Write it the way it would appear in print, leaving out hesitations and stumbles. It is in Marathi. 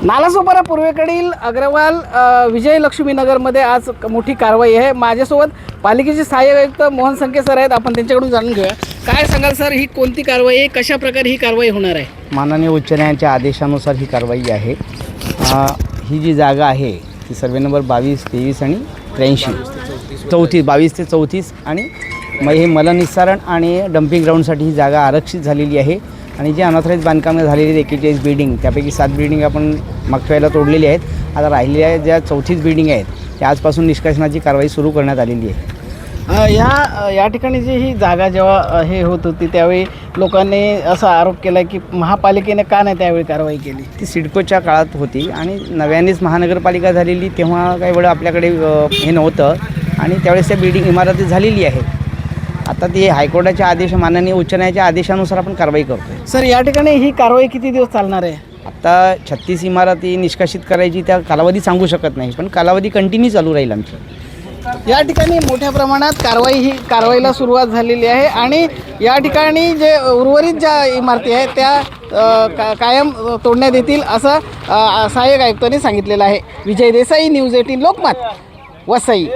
नालासोपारा पूर्वेकडील अग्रवाल विजयलक्ष्मी नगरमध्ये आज मोठी कारवाई आहे। माझ्यासोबत पालिकेचे सहाय्यक आयुक्त मोहन संके सर आहेत। आपण त्यांच्याकडून जाणून घेऊया। काय सांगाल सर, ही कोणती कारवाई आहे, कशा प्रकारे ही कारवाई होणार आहे? माननीय उच्च न्यायालयाच्या आदेशानुसार ही कारवाई आहे। ही जी जागा आहे ती सर्वे नंबर 22, 23 आणि 83 34 22 ते 34 आणि हे मलनिस्सारण आणि डम्पिंग ग्राउंडसाठी ही जागा आरक्षित झालेली आहे। आणि जे अनॉथराईज बांधकामे झालेली 41 बिल्डिंग, त्यापैकी 7 बिल्डिंग आपण मागच्या वेळेला तोडलेली आहेत। आता राहिलेल्या ज्या 34 बिल्डिंग आहेत त्या आजपासून निष्कासनाची कारवाई सुरू करण्यात आलेली आहे। या ठिकाणी जी ही जागा जेव्हा हे होत होती त्यावेळी लोकांनी असा आरोप केला की महापालिकेने का नाही त्यावेळी कारवाई केली? ती सिडकोच्या काळात होती आणि नव्यानेच महानगरपालिका झालेली तेव्हा काही वेळा आपल्याकडे हे नव्हतं आणि त्यावेळेस त्या बिल्डिंग इमारती झालेली आहे। आता ती हायकोर्टाच्या आदेश, माननीय उच्च न्यायालयाच्या आदेशानुसार आपण कारवाई करतो। सर, या ठिकाणी ही कारवाई किती दिवस चालणार आहे? आता 36 इमारती निष्कासित करायची त्या कालावधी सांगू शकत नाही, पण कालावधी कंटिन्यू चालू राहील आमची। या ठिकाणी मोठ्या प्रमाणात कारवाईला सुरुवात झालेली आहे आणि या ठिकाणी जे उर्वरित ज्या इमारती आहेत त्या कायम तोडण्यात येतील असं सहाय्यक आयुक्तांनी सांगितलेलं आहे। विजय देसाई, न्यूज 18 लोकमत, वसई।